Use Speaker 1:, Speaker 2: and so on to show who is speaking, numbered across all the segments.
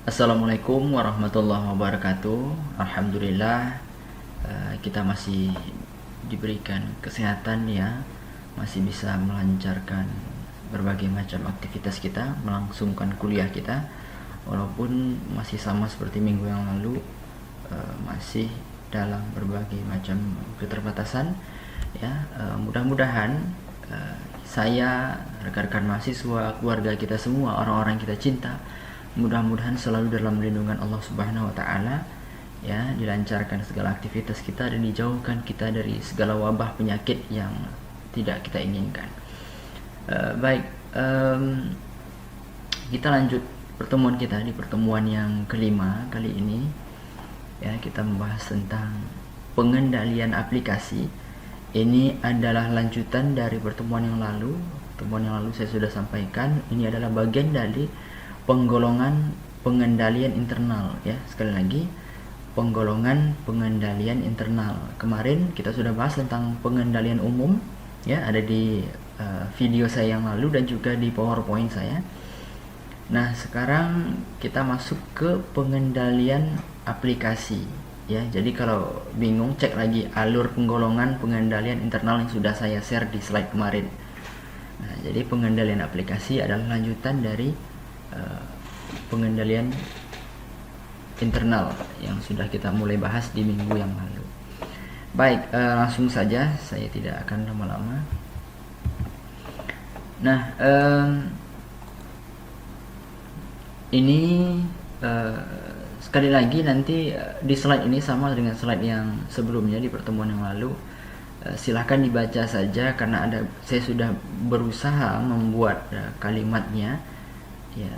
Speaker 1: Assalamualaikum warahmatullahi wabarakatuh. Alhamdulillah, kita masih diberikan kesehatan ya, masih bisa melancarkan berbagai macam aktivitas kita, melangsungkan kuliah kita, walaupun masih sama seperti minggu yang lalu, masih dalam berbagai macam keterbatasan ya. Mudah-mudahan saya, rekan-rekan mahasiswa, keluarga kita semua, orang-orang kita cinta, mudah-mudahan selalu dalam lindungan Allah Subhanahu wa taala ya, dilancarkan segala aktivitas kita dan dijauhkan kita dari segala wabah penyakit yang tidak kita inginkan. Baik, kita lanjut pertemuan kita di pertemuan yang kelima kali ini ya. Kita membahas tentang pengendalian aplikasi. Ini adalah lanjutan dari pertemuan yang lalu. Pertemuan yang lalu saya sudah sampaikan, ini adalah bagian dari penggolongan pengendalian internal ya. Sekali lagi, penggolongan pengendalian internal. Kemarin kita sudah bahas tentang pengendalian umum ya, ada di video saya yang lalu dan juga di PowerPoint saya. Nah, sekarang kita masuk ke pengendalian aplikasi ya. Jadi kalau bingung, cek lagi alur penggolongan pengendalian internal yang sudah saya share di slide kemarin. Nah, jadi pengendalian aplikasi adalah lanjutan dari pengendalian internal yang sudah kita mulai bahas di minggu yang lalu. Baik, langsung saja, saya tidak akan lama-lama. Nah, ini sekali lagi nanti di slide ini sama dengan slide yang sebelumnya di pertemuan yang lalu. Silahkan dibaca saja karena saya sudah berusaha membuat kalimatnya ya,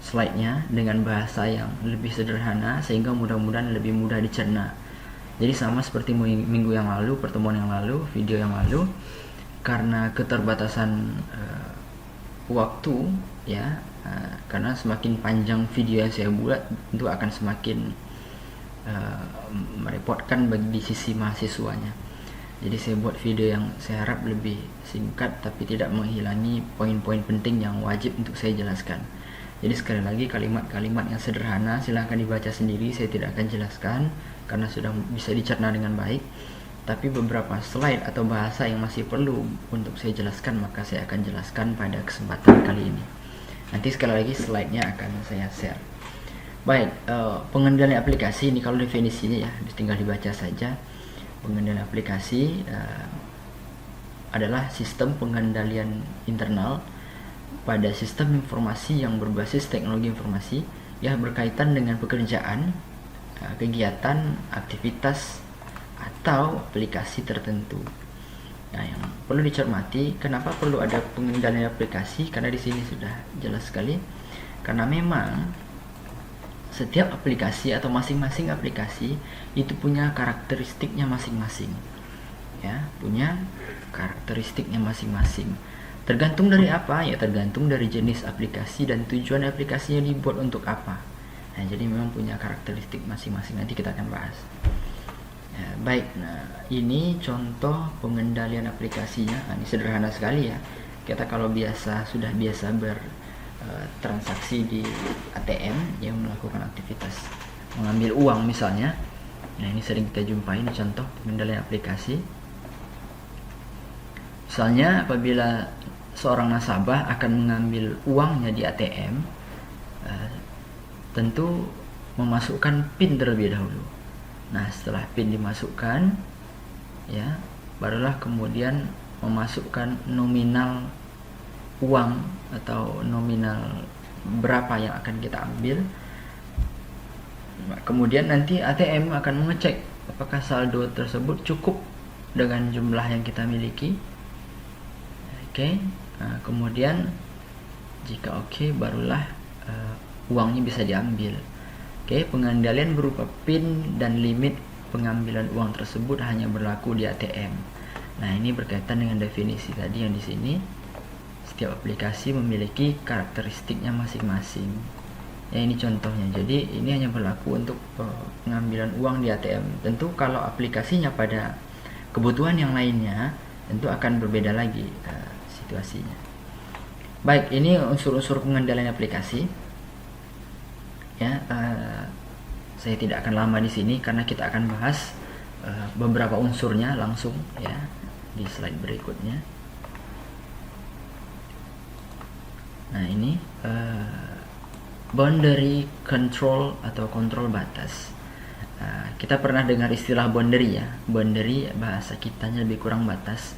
Speaker 1: slide-nya dengan bahasa yang lebih sederhana sehingga mudah-mudahan lebih mudah dicerna. Jadi sama seperti minggu yang lalu, pertemuan yang lalu, video yang lalu, karena keterbatasan waktu ya, karena semakin panjang video yang saya buat tentu akan semakin merepotkan bagi sisi mahasiswanya. Jadi saya buat video yang saya harap lebih singkat tapi tidak menghilangi poin-poin penting yang wajib untuk saya jelaskan. Jadi sekali lagi, kalimat-kalimat yang sederhana silahkan dibaca sendiri, saya tidak akan jelaskan karena sudah bisa dicerna dengan baik. Tapi beberapa slide atau bahasa yang masih perlu untuk saya jelaskan, maka saya akan jelaskan pada kesempatan kali ini. Nanti sekali lagi slide-nya akan saya share. Baik, pengendalian aplikasi ini kalau definisinya ya, tinggal dibaca saja. Pengendalian aplikasi adalah sistem pengendalian internal pada sistem informasi yang berbasis teknologi informasi yang berkaitan dengan pekerjaan, kegiatan, aktivitas, atau aplikasi tertentu. Nah, yang perlu dicermati, kenapa perlu ada pengendalian aplikasi? Karena di sini sudah jelas sekali. Karena memang setiap aplikasi atau masing-masing aplikasi itu punya karakteristiknya masing-masing ya, punya karakteristiknya masing-masing. Tergantung dari apa? Ya tergantung dari jenis aplikasi dan tujuan aplikasinya dibuat untuk apa. Nah, jadi memang punya karakteristik masing-masing, nanti kita akan bahas ya. Baik, nah ini contoh pengendalian aplikasinya. Nah, ini sederhana sekali ya. Kita kalau sudah biasa transaksi di ATM yang melakukan aktivitas mengambil uang misalnya. Nah, ini sering kita jumpai ini contoh pengendalian aplikasi. Misalnya apabila seorang nasabah akan mengambil uangnya di ATM, tentu memasukkan PIN terlebih dahulu. Nah, setelah PIN dimasukkan ya, barulah kemudian memasukkan nominal uang atau nominal berapa yang akan kita ambil. Kemudian nanti ATM akan mengecek apakah saldo tersebut cukup dengan jumlah yang kita miliki. Oke. Nah, kemudian jika oke, barulah uangnya bisa diambil. Oke, pengendalian berupa PIN dan limit pengambilan uang tersebut hanya berlaku di ATM. Nah, ini berkaitan dengan definisi tadi yang di sini. Setiap aplikasi memiliki karakteristiknya masing-masing. Ya, ini contohnya. Jadi ini hanya berlaku untuk pengambilan uang di ATM. Tentu kalau aplikasinya pada kebutuhan yang lainnya, tentu akan berbeda lagi situasinya. Baik, ini unsur-unsur pengendalian aplikasi. ya. Saya tidak akan lama di sini karena kita akan bahas beberapa unsurnya langsung ya di slide berikutnya. Nah, ini boundary control atau kontrol batas. Kita pernah dengar istilah boundary ya. Boundary bahasa kitanya lebih kurang batas.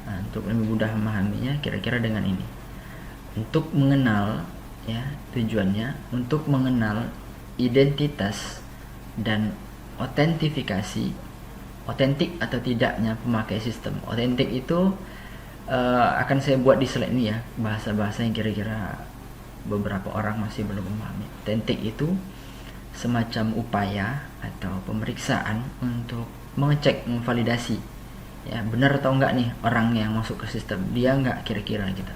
Speaker 1: Untuk lebih mudah memahaminya kira-kira dengan ini. Untuk mengenal ya, tujuannya untuk mengenal identitas dan otentifikasi, otentik atau tidaknya pemakai sistem. Otentik itu akan saya buat di slide ini ya, bahasa-bahasa yang kira-kira beberapa orang masih belum memahami. Otentik itu semacam upaya atau pemeriksaan untuk mengecek, memvalidasi ya, benar atau enggak nih orang yang masuk ke sistem, dia enggak kira-kira gitu,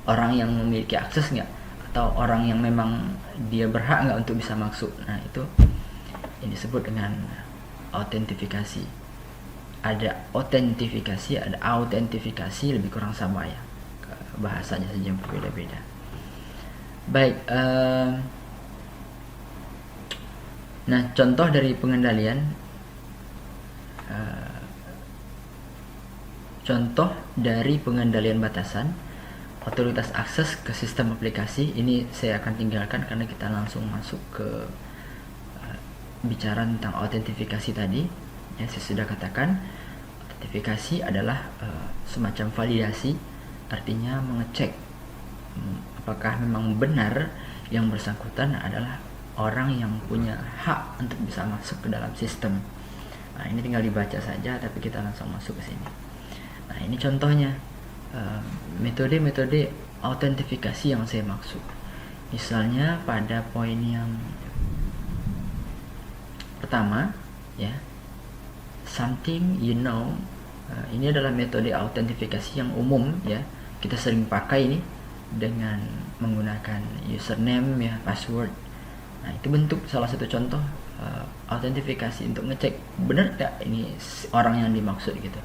Speaker 1: orang yang memiliki akses enggak, atau orang yang memang dia berhak enggak untuk bisa masuk. Nah, itu ini disebut dengan autentifikasi. Ada autentifikasi, ada autentifikasi, lebih kurang sama ya, bahasanya saja berbeda-beda. Baik, nah contoh dari pengendalian, contoh dari pengendalian batasan otoritas akses ke sistem aplikasi. Ini saya akan tinggalkan karena kita langsung masuk ke bicara tentang autentifikasi tadi ya. Saya sudah katakan autentifikasi adalah semacam validasi, artinya mengecek apakah memang benar yang bersangkutan adalah orang yang punya hak untuk bisa masuk ke dalam sistem. Nah, ini tinggal dibaca saja, tapi kita langsung masuk ke sini. Nah, ini contohnya metode-metode autentifikasi yang saya maksud. Misalnya pada poin yang pertama ya, something you know, ini adalah metode autentifikasi yang umum ya, kita sering pakai ini dengan menggunakan username ya, password. Nah, itu bentuk salah satu contoh autentifikasi untuk ngecek benar gak ini orang yang dimaksud gitu.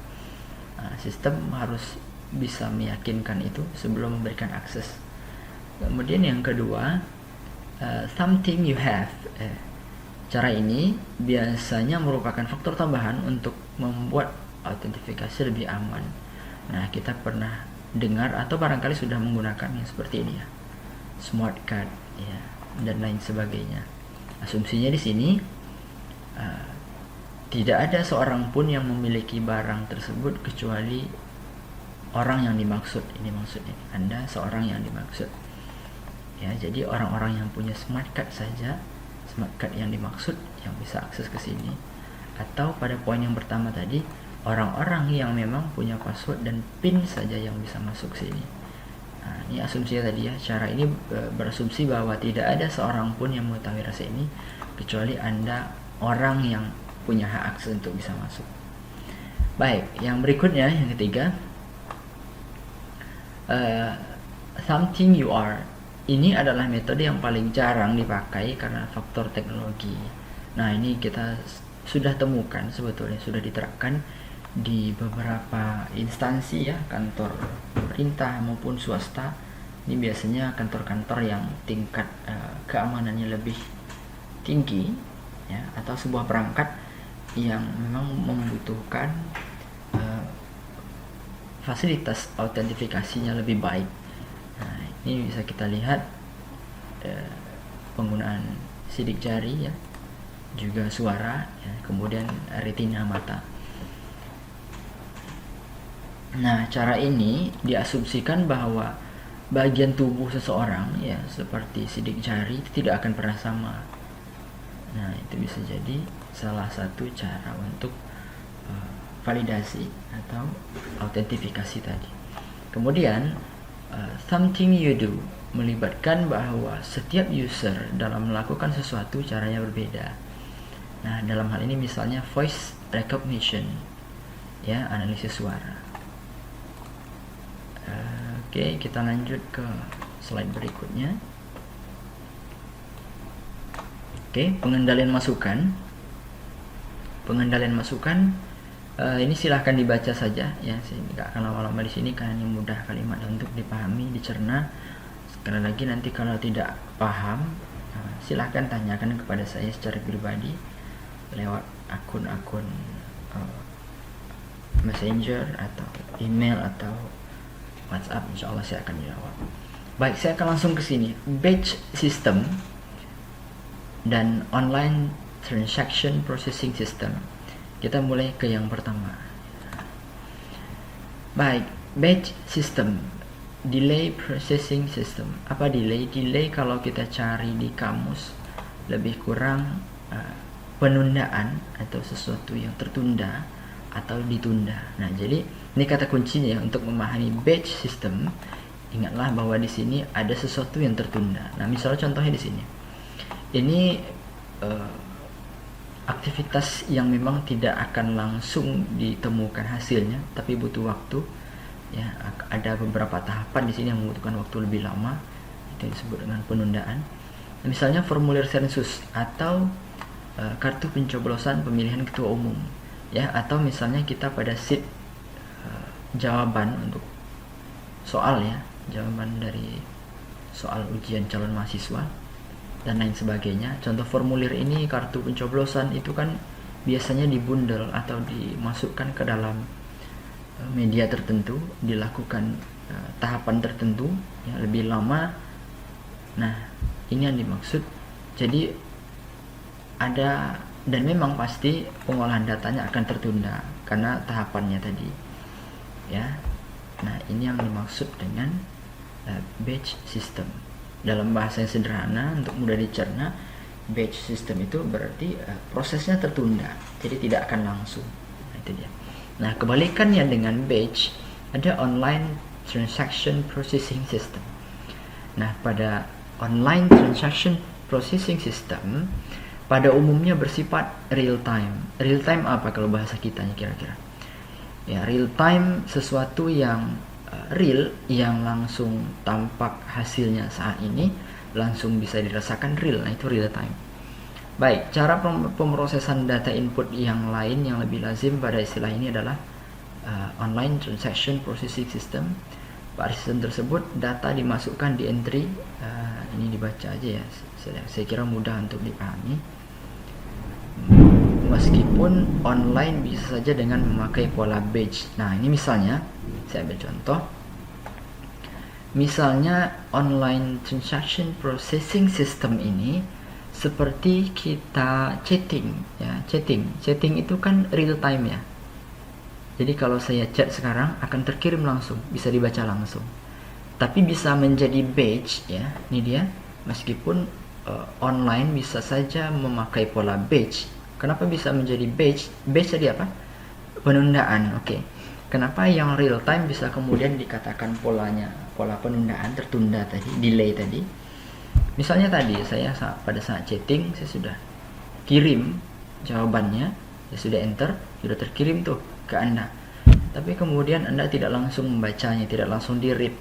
Speaker 1: Sistem harus bisa meyakinkan itu sebelum memberikan akses. Kemudian yang kedua, something you have. Cara ini biasanya merupakan faktor tambahan untuk membuat autentifikasi lebih aman. Nah, kita pernah dengar atau barangkali sudah menggunakan yang seperti ini ya, smart card ya, dan lain sebagainya. Asumsinya di sini tidak ada seorang pun yang memiliki barang tersebut kecuali orang yang dimaksud. Ini maksudnya Anda seorang yang dimaksud ya. Jadi orang-orang yang punya smart card saja, smart card yang dimaksud yang bisa akses ke sini. Atau pada poin yang pertama tadi, orang-orang yang memang punya password dan PIN saja yang bisa masuk sini. Nah, ini asumsinya tadi ya. Cara ini berasumsi bahwa tidak ada seorang pun yang mengetahui rasa ini kecuali Anda orang yang punya hak akses untuk bisa masuk. Baik, yang berikutnya, yang ketiga, something you are. Ini adalah metode yang paling jarang dipakai karena faktor teknologi. Nah, ini kita sudah temukan sebetulnya, sudah diterapkan di beberapa instansi ya, kantor pemerintah maupun swasta. Ini biasanya kantor-kantor yang tingkat keamanannya lebih tinggi ya, atau sebuah perangkat yang memang membutuhkan fasilitas autentifikasinya lebih baik. Nah, ini bisa kita lihat penggunaan sidik jari ya, juga suara ya, kemudian retina mata. Nah, cara ini diasumsikan bahwa bagian tubuh seseorang ya, seperti sidik jari, itu tidak akan pernah sama. Nah, itu bisa jadi salah satu cara untuk validasi atau autentifikasi tadi. Kemudian something you do melibatkan bahwa setiap user dalam melakukan sesuatu caranya berbeda. Nah, dalam hal ini misalnya voice recognition ya, analisis suara. Oke, kita lanjut ke slide berikutnya. Oke, pengendalian masukan. Pengendalian masukan ini silahkan dibaca saja ya. Saya tidak akan lama-lama di sini karena ini mudah kalimat untuk dipahami, dicerna. Sekali lagi nanti kalau tidak paham silahkan tanyakan kepada saya secara pribadi lewat akun-akun Messenger atau email atau WhatsApp. Insya Allah saya akan jawab. Baik, saya akan langsung ke sini. Batch system dan online transaction processing system. Kita mulai ke yang pertama. Baik, batch system, delay processing system. Apa delay? Delay kalau kita cari di kamus lebih kurang penundaan atau sesuatu yang tertunda atau ditunda. Nah, jadi ini kata kuncinya untuk memahami batch system. Ingatlah bahwa di sini ada sesuatu yang tertunda. Nah, misalnya contohnya di sini. Ini aktivitas yang memang tidak akan langsung ditemukan hasilnya, tapi butuh waktu. Ya, ada beberapa tahapan di sini yang membutuhkan waktu lebih lama. Itu disebut dengan penundaan. Nah, misalnya formulir sensus atau kartu pencoblosan pemilihan ketua umum. Ya, atau misalnya kita pada sheet jawaban untuk soal, ya, jawaban dari soal ujian calon mahasiswa dan lain sebagainya. Contoh formulir ini, kartu pencoblosan itu kan biasanya dibundel atau dimasukkan ke dalam media tertentu, dilakukan tahapan tertentu ya, lebih lama. Nah, ini yang dimaksud. Jadi ada, dan memang pasti pengolahan datanya akan tertunda karena tahapannya tadi, ya. Nah, ini yang dimaksud dengan batch system. Dalam bahasa yang sederhana untuk mudah dicerna, batch system itu berarti prosesnya tertunda, jadi tidak akan langsung. Nah, itu dia. Nah, kebalikannya dengan batch, ada online transaction processing system. Nah, pada online transaction processing system pada umumnya bersifat real time. Real time apa kalau bahasa kitanya kira-kira? Ya, real time sesuatu yang real, yang langsung tampak hasilnya saat ini, langsung bisa dirasakan real. Nah, itu real time. Baik, cara pemrosesan data input yang lain yang lebih lazim pada istilah ini adalah online transaction processing system. Pada sistem tersebut data dimasukkan di entry, ini dibaca aja ya, saya kira mudah untuk dipahami. Meskipun online bisa saja dengan memakai pola batch. Nah, ini misalnya saya ambil contoh. Misalnya online transaction processing system ini seperti kita chatting, ya. Chatting itu kan real time, ya. Jadi kalau saya chat sekarang akan terkirim langsung, bisa dibaca langsung. Tapi bisa menjadi batch, ya. Ini dia. Meskipun online bisa saja memakai pola batch. Kenapa bisa menjadi batch? Batch tadi apa? Penundaan. Oke. Kenapa yang real time bisa kemudian dikatakan polanya pola penundaan, tertunda tadi, delay tadi? Misalnya tadi saya pada saat chatting saya sudah kirim jawabannya, saya sudah enter, sudah terkirim tuh ke Anda. Tapi kemudian Anda tidak langsung membacanya, tidak langsung di-read.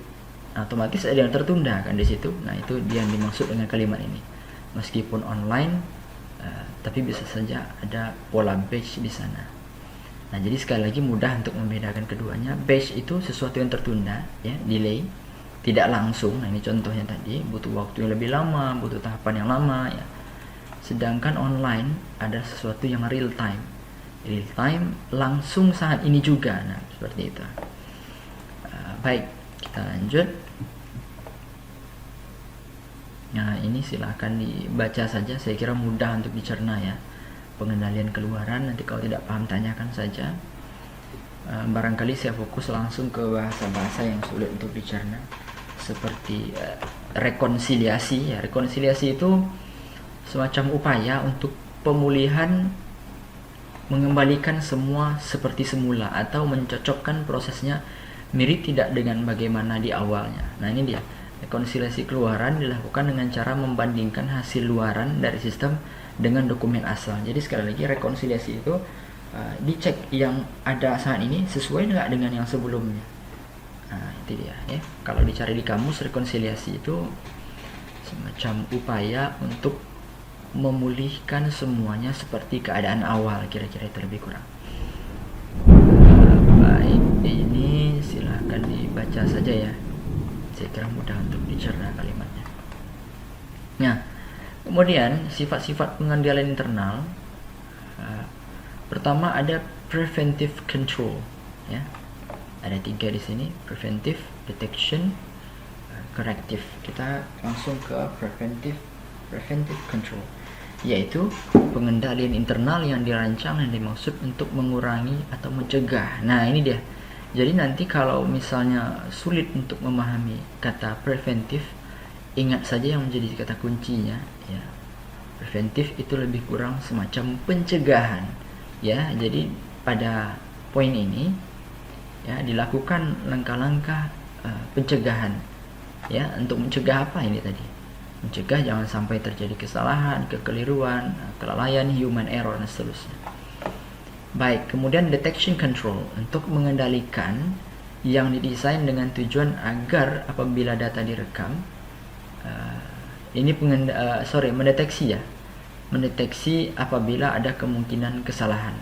Speaker 1: Otomatis ada yang tertunda kan di situ. Nah, itu dia yang dimaksud dengan kalimat ini. Meskipun online, tapi bisa saja ada pola batch di sana. Nah, jadi sekali lagi mudah untuk membedakan keduanya. Batch itu sesuatu yang tertunda, ya, delay, tidak langsung. Nah, ini contohnya tadi, butuh waktu yang lebih lama, butuh tahapan yang lama, ya. Sedangkan online ada sesuatu yang real time. Real time langsung saat ini juga. Nah, seperti itu. Baik, kita lanjut. Nah, ini silahkan dibaca saja, saya kira mudah untuk dicerna, ya. Pengendalian keluaran, nanti kalau tidak paham tanyakan saja. Barangkali saya fokus langsung ke bahasa-bahasa yang sulit untuk dicerna, seperti rekonsiliasi, ya. Rekonsiliasi itu semacam upaya untuk pemulihan, mengembalikan semua seperti semula atau mencocokkan prosesnya mirip tidak dengan bagaimana di awalnya. Nah, ini dia. Rekonsiliasi keluaran dilakukan dengan cara membandingkan hasil luaran dari sistem dengan dokumen asal. Jadi sekali lagi rekonsiliasi itu dicek yang ada saat ini sesuai nggak dengan yang sebelumnya. Nah, itu dia, ya. Kalau dicari di kamus, rekonsiliasi itu semacam upaya untuk memulihkan semuanya seperti keadaan awal, kira-kira itu lebih kurang. Baik, ini silahkan dibaca saja, ya. Saya kira mudah untuk dicerna kalimatnya. Nah, Kemudian sifat-sifat pengendalian internal, pertama ada preventive control, ya. Ada 3 di sini: preventive, detection, corrective. Kita langsung ke preventive control, yaitu pengendalian internal yang dirancang dan dimaksud untuk mengurangi atau mencegah. Nah, ini dia. Jadi nanti kalau misalnya sulit untuk memahami kata preventif, ingat saja yang menjadi kata kuncinya, ya. Preventif itu lebih kurang semacam pencegahan, ya. Jadi pada poin ini, ya, dilakukan langkah-langkah pencegahan, ya. Untuk mencegah apa ini tadi? Mencegah jangan sampai terjadi kesalahan, kekeliruan, kelalaian, human error, dan seterusnya. Baik, kemudian detection control untuk mengendalikan yang didesain dengan tujuan agar apabila data direkam, mendeteksi, ya, mendeteksi apabila ada kemungkinan kesalahan.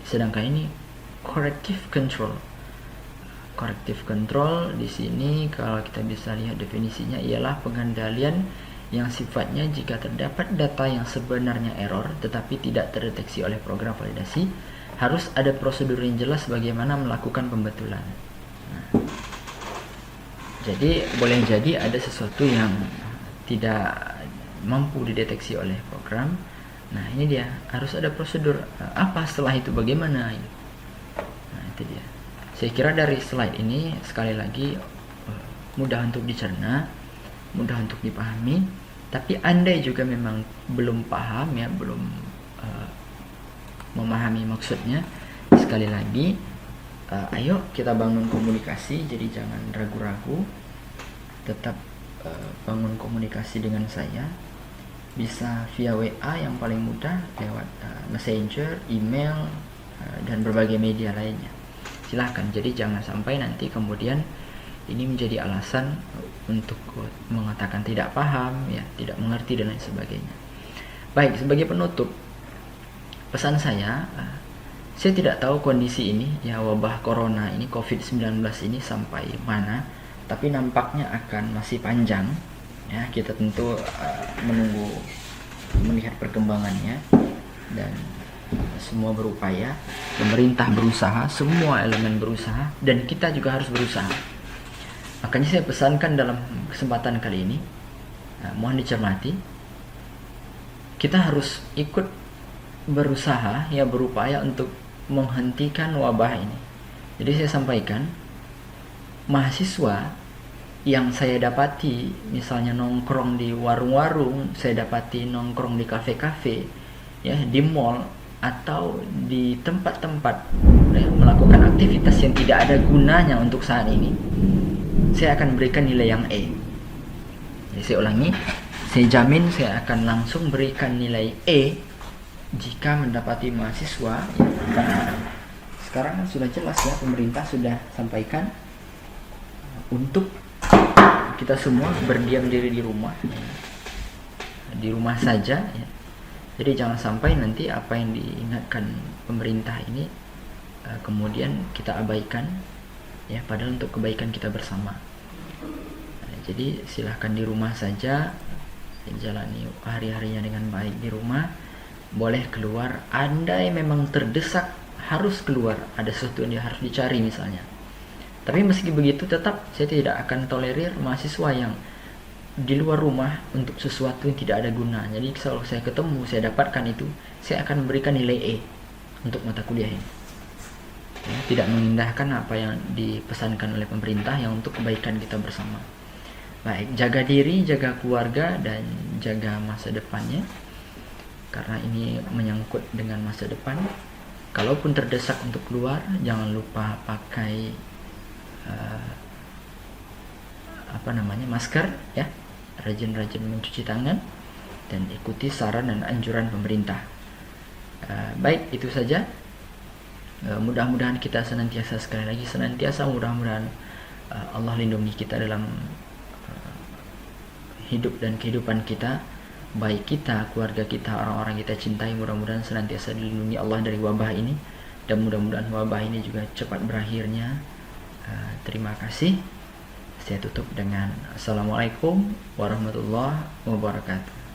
Speaker 1: Sedangkan ini corrective control. Corrective control di sini kalau kita bisa lihat definisinya ialah pengendalian yang sifatnya jika terdapat data yang sebenarnya error tetapi tidak terdeteksi oleh program validasi, harus ada prosedur yang jelas bagaimana melakukan pembetulan. Jadi boleh jadi ada sesuatu yang tidak mampu dideteksi oleh program. Nah, ini dia, harus ada prosedur. Apa setelah itu bagaimana? Nah, itu dia. Saya kira dari slide ini sekali lagi mudah untuk dicerna, mudah untuk dipahami. Tapi andai juga memang belum paham, ya, belum memahami maksudnya, sekali lagi ayo kita bangun komunikasi. Jadi jangan ragu-ragu, tetap bangun komunikasi dengan saya. Bisa via WA yang paling mudah, lewat Messenger, email, dan berbagai media lainnya. Silahkan. Jadi jangan sampai nanti kemudian ini menjadi alasan untuk mengatakan tidak paham, ya, tidak mengerti, dan lain sebagainya. Baik, sebagai penutup, pesan saya tidak tahu kondisi ini, ya, wabah corona ini, COVID-19 ini sampai mana, tapi nampaknya akan masih panjang, ya. Kita tentu menunggu, melihat perkembangannya, dan semua berupaya, pemerintah berusaha, semua elemen berusaha, dan kita juga harus berusaha. Makanya saya pesankan dalam kesempatan kali ini, mohon dicermati, kita harus ikut berusaha, ya, berupaya untuk menghentikan wabah ini. Jadi saya sampaikan, mahasiswa yang saya dapati misalnya nongkrong di warung-warung, saya dapati nongkrong di kafe-kafe, ya, di mall, atau di tempat-tempat, ya, melakukan aktivitas yang tidak ada gunanya untuk saat ini, saya akan berikan nilai yang E. Jadi saya ulangi, saya jamin saya akan langsung berikan nilai E jika mendapati mahasiswa, ya, karena sekarang sudah jelas, ya, pemerintah sudah sampaikan untuk kita semua berdiam diri di rumah, ya, di rumah saja, ya. Jadi jangan sampai nanti apa yang diingatkan pemerintah ini kemudian kita abaikan, ya, padahal untuk kebaikan kita bersama. Jadi silahkan di rumah saja, jalani hari-harinya dengan baik di rumah. Boleh keluar, andai memang terdesak harus keluar, ada sesuatu yang harus dicari misalnya. Tapi meski begitu, tetap saya tidak akan tolerir mahasiswa yang di luar rumah untuk sesuatu yang tidak ada guna. Jadi kalau saya ketemu, saya dapatkan itu, saya akan memberikan nilai E untuk mata kuliah ini, ya, tidak mengindahkan apa yang dipesankan oleh pemerintah yang untuk kebaikan kita bersama. Baik, jaga diri, jaga keluarga, dan jaga masa depannya, karena ini menyangkut dengan masa depan. Kalaupun terdesak untuk keluar, jangan lupa pakai masker, ya, rajin-rajin mencuci tangan, dan ikuti saran dan anjuran pemerintah. Baik, itu saja. Mudah-mudahan kita senantiasa, sekali lagi senantiasa, mudah-mudahan Allah lindungi kita dalam hidup dan kehidupan kita, baik kita, keluarga kita, orang-orang kita cintai, mudah-mudahan senantiasa dilindungi Allah dari wabah ini, dan mudah-mudahan wabah ini juga cepat berakhirnya. Terima kasih. Saya tutup dengan Assalamualaikum warahmatullahi wabarakatuh.